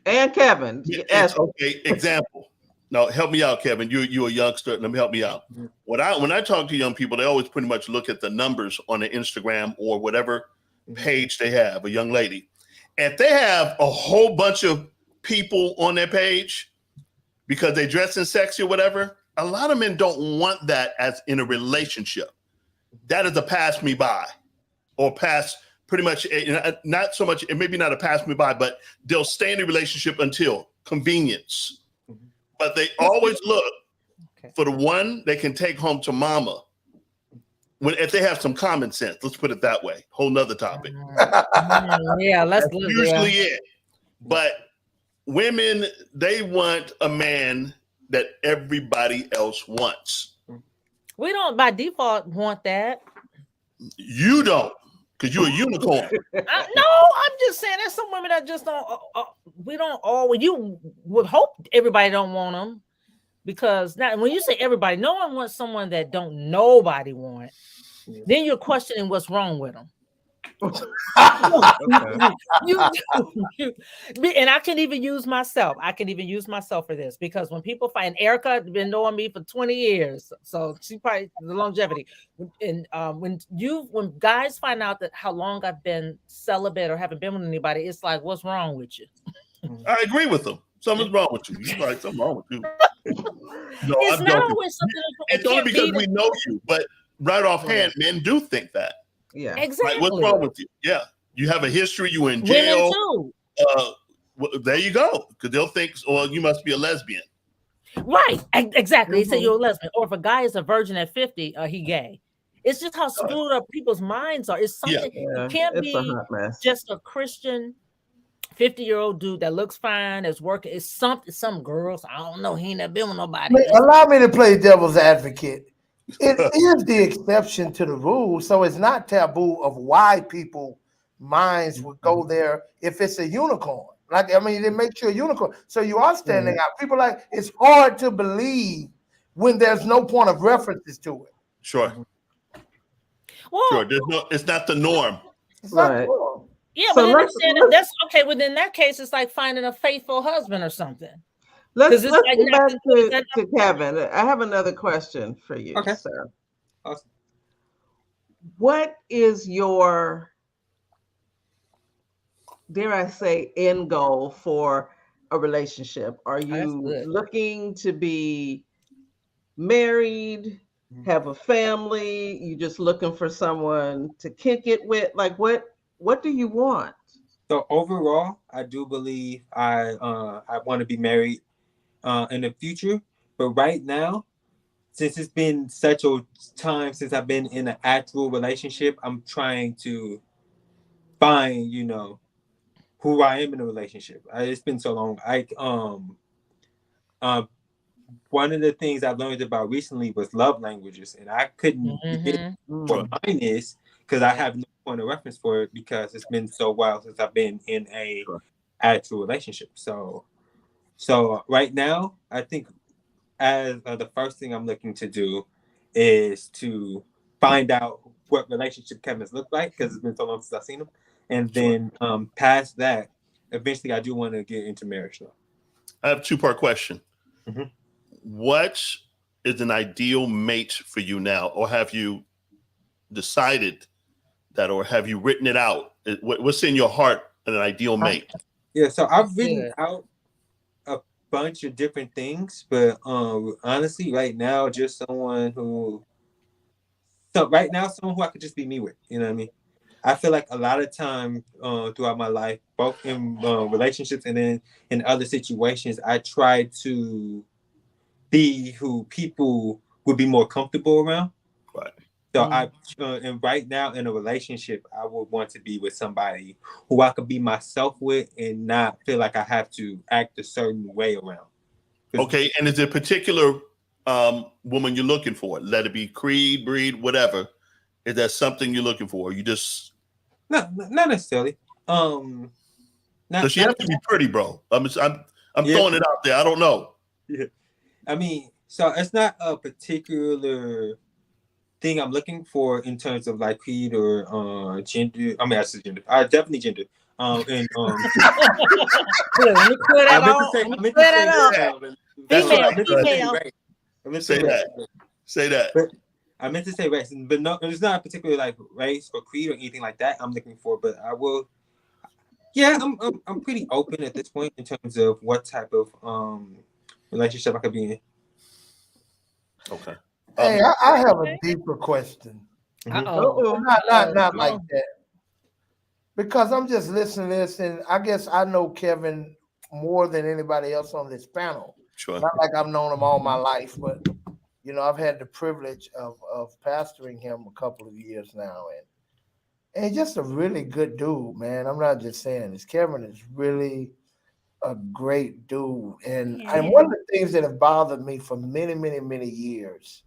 And Kevin. Yes. Okay. Example. Now, help me out, Kevin. You're a youngster. Let me help me out. When I talk to young people, they always pretty much look at the numbers on the Instagram or whatever page they have, a young lady. If they have a whole bunch of people on their page because they dress in sexy or whatever, a lot of men don't want that as in a relationship. That is a pass me by, or pass pretty much, not so much, maybe not a pass me by, but they'll stay in the relationship until convenience. But they always look Okay. for the one they can take home to mama. If they have some common sense, let's put it that way. Whole nother topic. Yeah, That's let's usually it. But women, they want a man that everybody else wants. We don't by default want that. You don't, because you're a unicorn. No, I'm just saying there's some women that just don't. We don't always. You would hope everybody don't want them, because now when you say everybody, no one wants someone that don't nobody want. Yeah. Then you're questioning what's wrong with them. Okay. And I can even use myself. I can even use myself for this, because when people find Erica has been knowing me for 20 years, so she probably the longevity. And when guys find out that how long I've been celibate or haven't been with anybody, it's like, what's wrong with you? I agree with them. Something's wrong with you. You're like, something wrong with you. No, It's I'm not joking. always something. It's only because we know you, but right offhand, men do think that. Yeah. Exactly. Like, what's wrong with you? Yeah, you have a history. You in Women jail. too. There you go. Because they'll think, well, you must be a lesbian. Right. Exactly. They say Mhm. you're a lesbian. Or if a guy is a virgin at 50, he gay. It's just how screwed up people's minds are. It's something Yeah, it can't it's a be hot mess. just a Christian 50-year-old dude that looks fine, that's working. It's some girls. I don't know. He ain't never been with nobody. Allow me to play devil's advocate. It is the exception to the rule, so it's not taboo of why people minds would go there if it's a unicorn. Like, I mean, it makes you a unicorn. So you are standing out. People like, it's hard to believe when there's no point of references to it. Sure, Well, sure. It's not the norm. It's not Right. cool. yeah, So but then let's- saying let's- that's okay. Within that case, it's like finding a faithful husband or something. Let's 'Cause it's let's like get not- back is that to Kevin. I have another question for you, Okay. sir. Awesome. What is your, dare I say, end goal for a relationship? Are that's you good. looking to be married, have a family? You just looking for someone to kick it with? Like, what do you want? So overall, I do believe I want to be married in the future. But right now, since it's been such a time since I've been in an actual relationship, I'm trying to find, who I am in a relationship. It's been so long. One of the things I learned about recently was love languages, and I couldn't get Mhm. what mine is because I have no point of reference for it because it's been so while since I've been in a actual relationship. So right now, I think as the first thing I'm looking to do is to find out what relationship Kevin's look like because it's been so long since I've seen him, and then past that, eventually I do want to get into marriage though. I have a two-part question. Mhm. What is an ideal mate for you now, or have you decided that, or have you written it out? What's in your heart an ideal mate? Yeah, so I've written Good. out a bunch of different things, but honestly, right now, just someone who I could just be me with. You know what I mean? I feel like a lot of time throughout my life, both in relationships and then in other situations, I try to be who people would be more comfortable around. Right. So and right now in a relationship, I would want to be with somebody who I could be myself with and not feel like I have to act a certain way around. Okay, and is there a particular woman you're looking for? Let it be creed, breed, whatever. Is that something you're looking for? You just Not necessarily. so she has to be pretty, bro. I'm Yeah. throwing it out there. I don't know. I mean, so it's not a particular thing I'm looking for in terms of like creed or gender. I mean, I said gender. Definitely gender. Look, let me clear that up. Let me clear that up. That's Female, right. female. Say that. Say that. I meant to say race, but no, it's not a particular like race or creed or anything like that I'm looking for. But I will. Yeah, I'm pretty open at this point in terms of what type of relationship I could be in. Okay. Hey, I have a deeper question. Uh-oh. Not like that. Because I'm just listening to this, and I guess I know Kevin more than anybody else on this panel. Sure. Not like I've known him all my life, but You know, I've had the privilege of pastoring him a couple of years now, and he's just a really good dude, man. I'm not just saying this. Kevin is really a great dude. And one of the things that have bothered me for many, many, many years,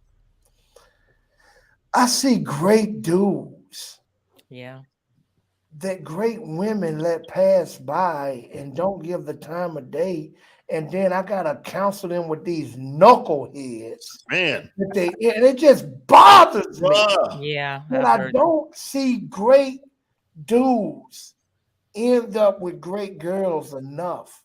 I see great dudes. Yeah. That great women let pass by and don't give the time of day. And then I gotta counsel them with these knuckleheads. Man. And it just bothers me. Yeah. And I don't see great dudes end up with great girls enough.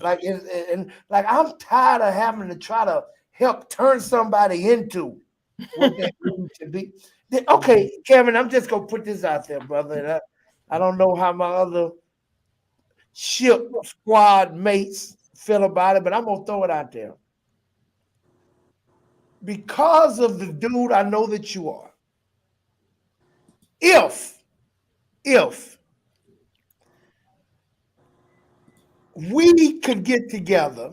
Like, and like, I'm tired of having to try to help turn somebody into what they need to be. Okay, Kevin, I'm just gonna put this out there, brother. And I don't know how my other ship squad mates feel about it, but I'm gonna throw it out there. Because of the dude I know that you are, if we could get together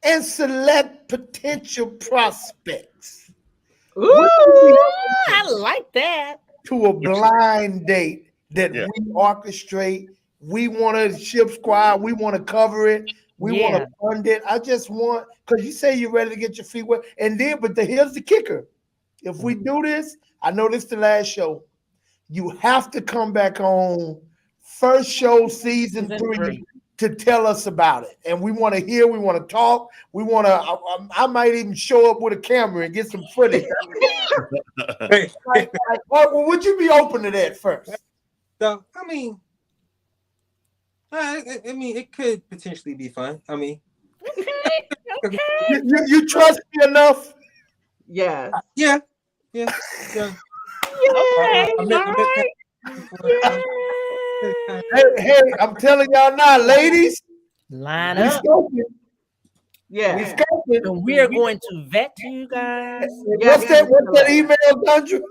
and select potential prospects. Ooh, I like that. To a blind date that we orchestrate. We want a ship squad. We want to cover it. We want to fund it. I just want, because you say you're ready to get your feet wet. And then, but here's the kicker. If we do this, I know this is the last show. You have to come back on first show, season 3 to tell us about it. And we want to hear, we want to talk. We want to, I might even show up with a camera and get some footage. Well, would you be open to that first? So, I mean, it could potentially be fun. I mean, okay. You trust me enough? Yeah. Yeah. Yay, Hey, I'm telling y'all now, ladies. Line up. Yeah. And we are going to vet you guys. What's that email, Zandra?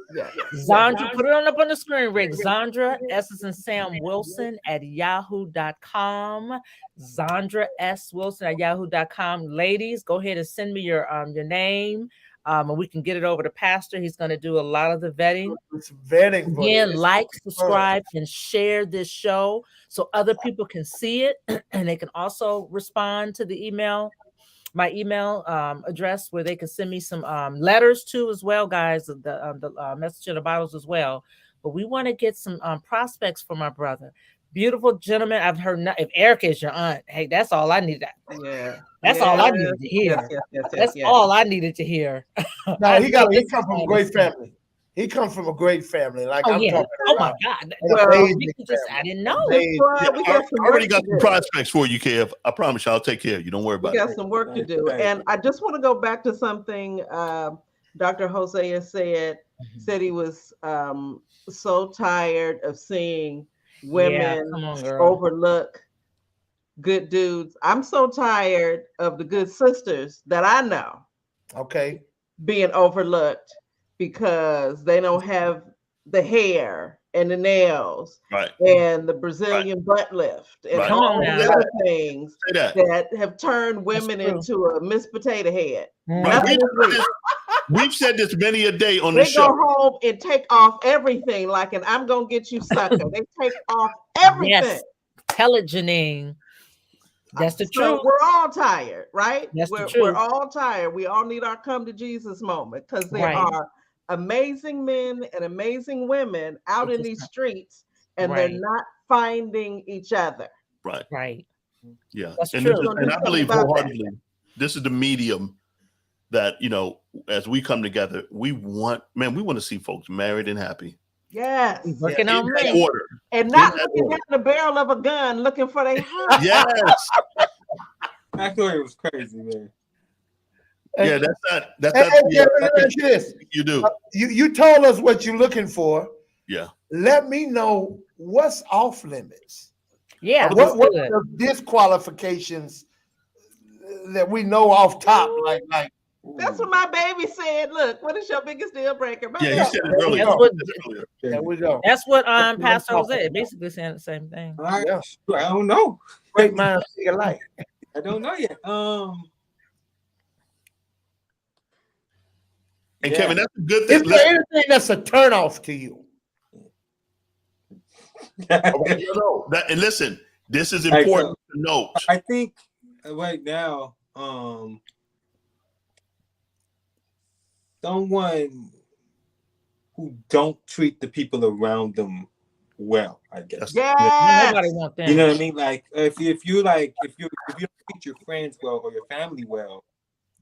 Zandra, put it up on the screen, Rick. Zandra S. as in Sam Wilson at yahoo.com. Zandra S. Wilson at yahoo.com. Ladies, go ahead and send me your name. And we can get it over to Pastor. He's going to do a lot of the vetting. It's vetting. Again, like, subscribe, and share this show so other people can see it, and they can also respond to the email, my email address, where they can send me some letters too, as well, guys. The message in the bottles as well. But we want to get some prospects for my brother. Beautiful gentleman. I've heard if Erica is your aunt, hey, that's all I needed. Yeah. That's all I needed to hear. That's all I needed to hear. No, he comes from a great family. He comes from a great family. Like I'm talking my God. I didn't know. I already got some prospects for you, Kev. I promise you, I'll take care of you. Don't worry about it. We got some work to do. And I just want to go back to something Dr. Hosea said he was so tired of seeing women overlook good dudes. I'm so tired of the good sisters that I know being overlooked because they don't have the hair and the nails and the Brazilian butt lift and all the other things that have turned women into a Miss Potato Head. We've said this many a day on the show. They go home and take off everything like an I'm gonna get you sucker. They take off everything. Yes. Tell it, Janine. That's the truth. We're all tired, right? That's the truth. We're all tired. We all need our come to Jesus moment because there are amazing men and amazing women out in these streets, and they're not finding each other. Right. Yeah. That's and true. And I believe wholeheartedly, this is the medium that, as we come together, we want to see folks married and happy. Yes. Working on order. And not looking down the barrel of a gun looking for their house. Yes. I thought it was crazy, man. Yeah, that's not this. You do. You told us what you're looking for. Yeah. Let me know what's off limits. Yeah. What are the disqualifications that we know off top? Like that's what my baby said. Look, what is your biggest deal breaker? Yeah, you said it earlier. There we go. That's what Pastor Jose basically saying the same thing. I don't know. Great minds think alike. I don't know yet. And Yeah. Kevin, that's a good Is thing. there Listen, anything that's a turnoff to you? okay, and listen, this is Like, important to note. I think right now, someone who don't treat the people around them well, I guess. Yes. Nobody wants them. You know what I mean? Like if you don't treat your friends well or your family well,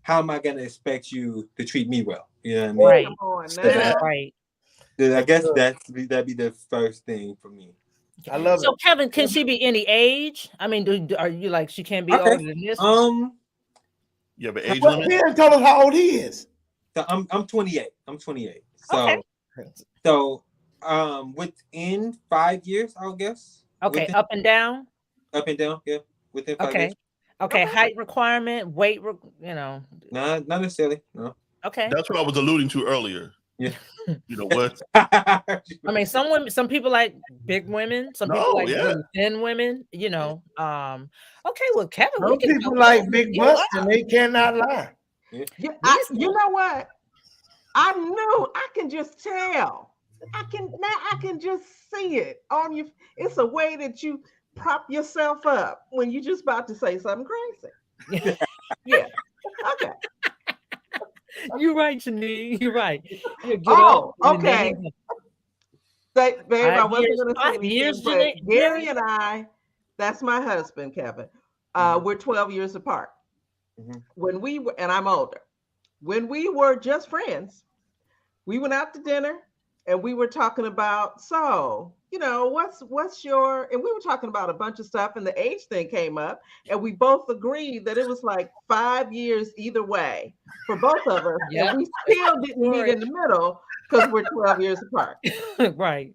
how am I gonna expect you to treat me well? You know what I mean? Right. Come on Say now. that. Right. I guess that'd be the first thing for me. I love So it. Kevin, can she be any age? I mean, are you like she can't be Okay. older than this? You have an age Well, limit? he didn't tell us how old he is. So I'm 28. I'm 28. So Okay. so within 5 years, I'll guess. Okay, Within, up and down. up and down, yeah. Within 5 Okay. years. Okay, height requirement, weight, you know. Nah, not necessarily. No. Okay. That's what I was alluding to earlier. Yeah. You know what? I mean, some people like big women, some people No, like yeah. really thin women, you know. Okay, well, Kevin, we Some can people talk like about big you. butts and they cannot lie. You Listen. know what? I knew. I can just tell. I can just see it on you. It's a way that you prop yourself up when you're just about to say something crazy. Yeah. Okay. You're right, Janine. You're right. You get Oh, up and then okay. you- Babe, I 5 wasn't years, going to 5 say years, anything, but Janine? Gary and I, that's my husband, Kevin. We're 12 years apart. Mhm. When we were, and I'm older. When we were just friends, we went out to dinner and we were talking about, so, you know, what's your, and we were talking about a bunch of stuff and the age thing came up and we both agreed that it was like 5 years either way for both of us. Yep. And we still didn't meet in the middle because we're 12 years apart. right.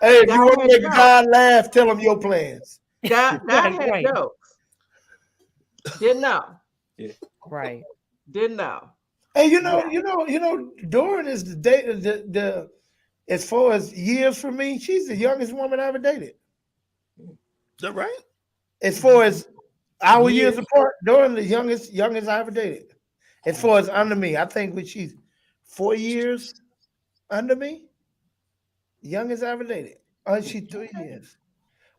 Hey, if you God want to had make jokes. God laugh, tell him your plans. God Right, had right. jokes. Didn't know. Right. Didn't know. Hey, you know, Doran is the date the as far as years for me, she's the youngest woman I ever dated. Is that right? As far as our years Years. apart, Doran the youngest I ever dated. As far as under me, I think when she's 4 years under me, youngest I ever dated. Oh, she's 3 years.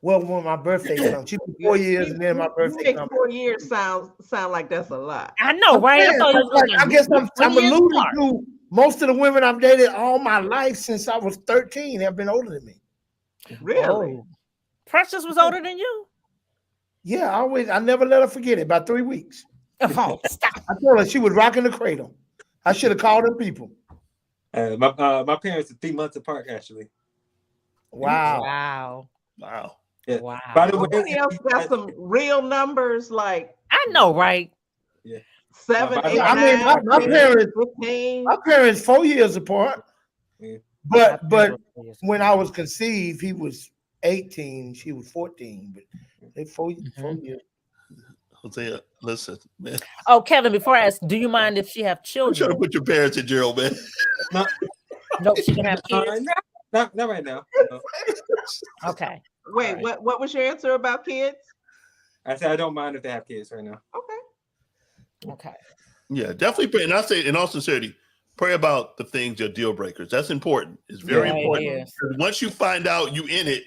Well, when my birthday comes, she be 4 years, and then my You birthday make comes. 4 years sound like that's a lot. I know, right? I thought you was I guess I'm 20 years alluding apart. to most of the women I've dated all my life since I was 13 have been older than me. Really? Oh. Precious was older than you? Yeah, I never let her forget it. About 3 weeks. Oh, stop. I told her she was rocking the cradle. I should have called them people. My parents are 3 months apart, actually. Wow. Wow. Wow. Yeah. Wow. By the way, Somebody else got some real numbers like I know, right? 7, I 8, I mean, 9, my 10, parents, 15. my parents 4 years apart. Yeah. But when I was conceived, he was 18, she was 14. But they 4 years. Hosea, listen, man. Oh, Kevin, before I ask, do you mind if she have I'm trying to children? put your parents in jail, man. No, she can have kids. not right now. No. Okay. Wait, All right. what was your answer about kids? I said I don't mind if they have kids right now. Okay. Okay. Yeah, definitely pray. And I say, in all sincerity, pray about the things, your deal breakers. That's important. It's very Yeah, it important. is. Because once you find out you in it,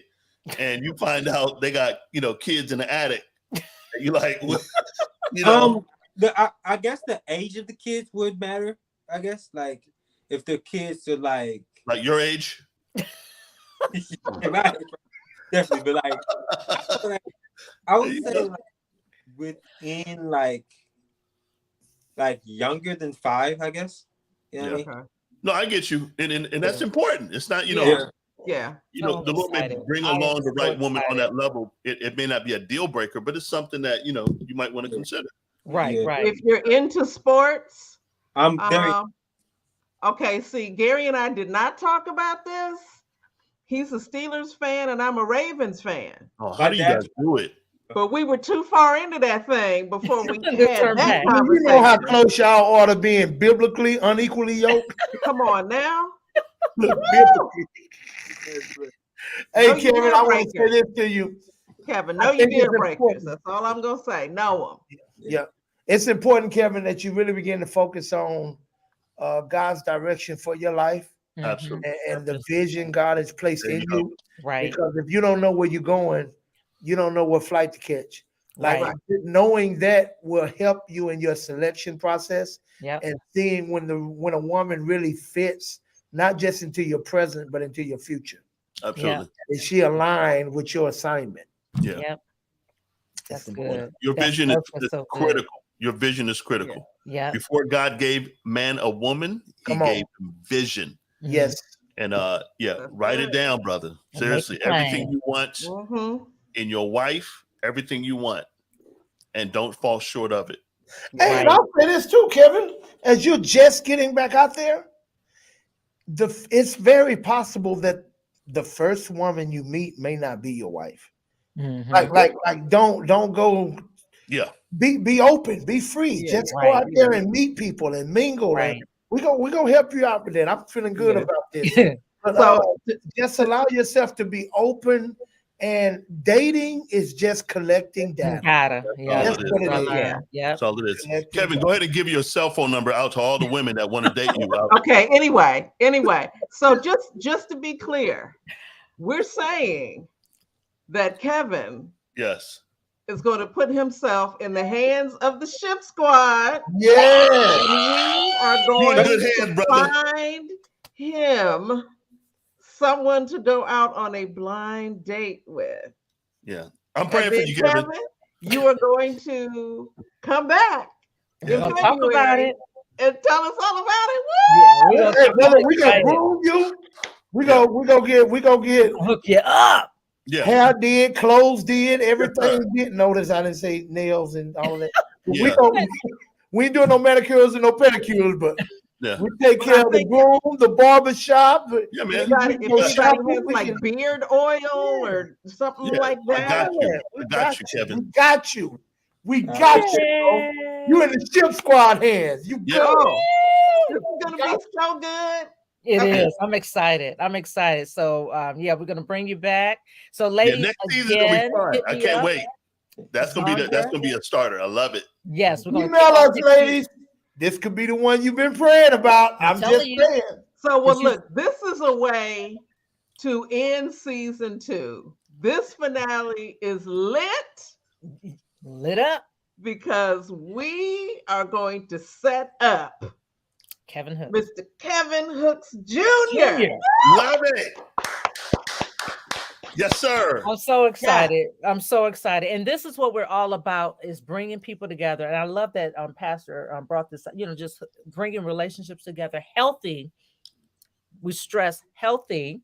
and you find out they got kids in the attic, you like, I guess the age of the kids would matter. I guess like if the kids are like your age. definitely, but I would say like within like younger than 5, I guess. You know what I mean? Okay. No, I get you, and that's important. It's not Yeah. So the Lord may excited. bring I am along the right so woman on excited. that level. It may not be a deal breaker, but it's something that you might want to consider. Right, Yeah. right. If you're into sports, I'm very okay, see, Gary and I did not talk about this. He's a Steelers fan and I'm a Ravens fan. Oh, how do you guys do it? But we were too far into that thing before we Turn had that back. You know how conversation. close y'all are to being biblically unequally yoked? Come on now. Look, biblically. Hey, No, you Kevin, deal I want to breaker. say this to you. Kevin, I know your think it's deal breakers. important. That's all I'm gonna say. Know them. Yeah. It's important, Kevin, that you really begin to focus on God's direction for your life Absolutely. and the vision God has placed There in you go. you. Right. Because if you don't know where you're going, you don't know what flight to catch. Like Right. knowing that will help you in your selection process Yep. and seeing when a woman really fits, not just into your present, but into your future. Absolutely. Is she aligned with your assignment? Yeah. Yep. That's It's important. good. Your That's vision is so good. critical. Your vision is critical. Yeah. Before God gave man a woman, he Come on. gave him vision. Yes. And yeah, That's write it right. down, brother. make Seriously, it plain. everything you want Mhm. in your wife, everything you want, and don't fall short of it. Hey, Right. and I'll say this too, Kevin. As you're just getting back out there, it's very possible that the first woman you meet may not be your wife. Mhm. Like don't go. Yeah. Be open, be free. Yeah, Just go right. out there and meet people and mingle. Right. And we gonna help you out with that. I'm feeling good Yeah. about this. But So just allow yourself to be open. And dating is just collecting data. Gotta. all Yeah. That's it is. what it I is. learned. Yep. That's all it is. Collecting Kevin, data. go ahead and give your cell phone number out to all the women that want to date you. okay, anyway. So just to be clear, we're saying that Kevin Yes. is going to put himself in the hands of the ship squad. Yeah. And we are going good to hands, brother. find him someone to go out on a blind date with. Yeah. I'm And praying for then, you, Kevin. Kevin, you are going to come back We're in gonna talk about February it. and tell us all about it. Yeah, we're gonna Hey, talk brother, about we gonna it. groom you. We gonna get Hook you up. Yeah. hair did, clothes did, everything did. Notice I didn't say nails and all of that. Yeah. We ain't doing no manicures and no pedicures, but Yeah. we take But care I of the think- groom, the barber shop. Yeah, man. If anybody go has shopping, we like can- beard oil or something Yeah, like I that, got you. We I got you, We Kevin. got you. We got you. Bro. You in the ship squad hands. You Yeah. good. oh, this is gonna be so good. It Okay. is. I'm excited. So yeah, we're gonna bring you back. So Yeah, ladies, next season will be again, fun. hit I me can't up. wait. That's gonna be a starter. I love it. Yes, we're gonna Email kick off us, next week. ladies. This could be the one you've been praying about. I'm I'm telling just you. saying. So, well, But you- look, this is a way to end season 2. This finale is lit Lit up. because we are going to set up Kevin Hook. Mr. Kevin Hooks Jr. Junior. Love it. Yes, sir. I'm so excited. I'm so excited. And this is what we're all about, is bringing people together. And I love that Pastor brought this, just bringing relationships together, healthy. We stress healthy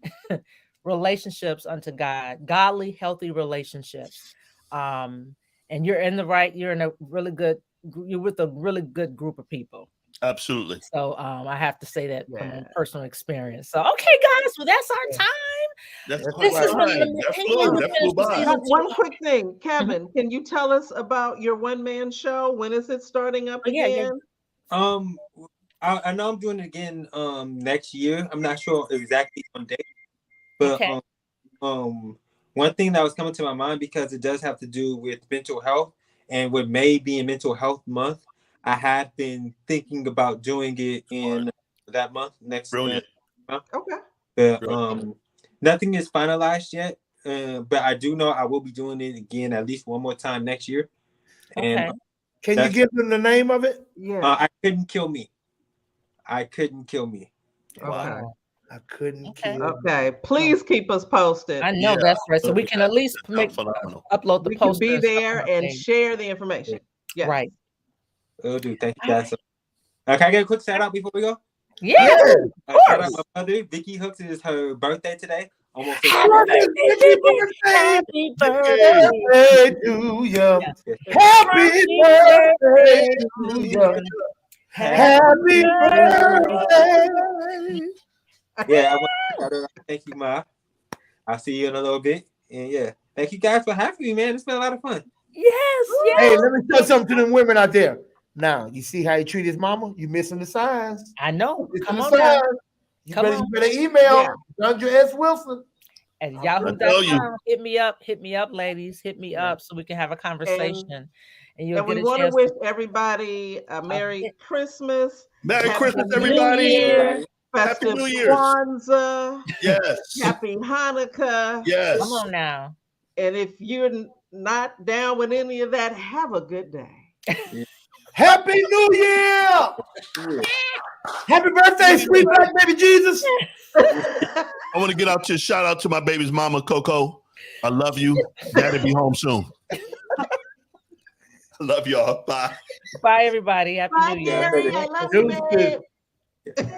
relationships unto God, godly, healthy relationships. And you're in a really good, you're with a really good group of people. Absolutely. So I have to say that from Yeah. personal experience. So, okay, guys, well, that's our time. That's This is fine. when the That opinion flew. was That flew finished with by. season One quick thing, Kevin, can you tell us about your one-man show? When is it starting up Oh, yeah, yeah. again? I know I'm doing it again next year. I'm not sure exactly on date, but Okay. one thing that was coming to my mind, because it does have to do with mental health, and with May being Mental Health Month, I had been thinking about doing it in that month next. Brilliant. Okay. But nothing is finalized yet. But I do know I will be doing it again at least one more time next year. Okay. And Can you That's- give them the name of it? Yeah. I couldn't kill me. I couldn't kill me. Wow. I couldn't Okay. kill. Okay. Please keep us posted. I know Yeah. that's right. So we can at least That sounds phenomenal. upload the We can poster be and stuff there on the and page. share the information. Yes. Right. Will do. Thank you guys. Can I get a quick shout out before we go? Yeah. Shout out my mother, Vicky Hooks. It is her birthday today. Almost. Happy birthday. Birthday to you. Yes. Happy birthday to you. Happy birthday. Yeah, I want to shout her out. Thank you, Ma. I'll see you in a little bit. And yeah, thank you guys for having me, man. It's been a lot of fun. Yes. Yes. Hey, let me tell something to them women out there. Now, you see how he treat his mama? You missing the signs. I know. Missing Come the on now. signs. You Come better, on. you better email Yeah. Sandra S. Wilson. At I tell you. yahoo.com. Hit me up, ladies. Hit me up so we can have a conversation. And And you'll And we get a want to chance wish everybody a Merry Christmas, Merry Happy Christmas, New everybody. Year. festive New Year's. Kwanzaa, Yes. Happy Hanukkah. Yes. Come on now. And if you're not down with any of that, have a good day. Happy New Year! Happy birthday, sweet black baby Jesus! I want to get out to shout out to my baby's mama, Coco. I love you. Daddy be home soon. I love y'all. Bye. Bye, everybody. Happy Bye, New Year. Gary. I love you, babe.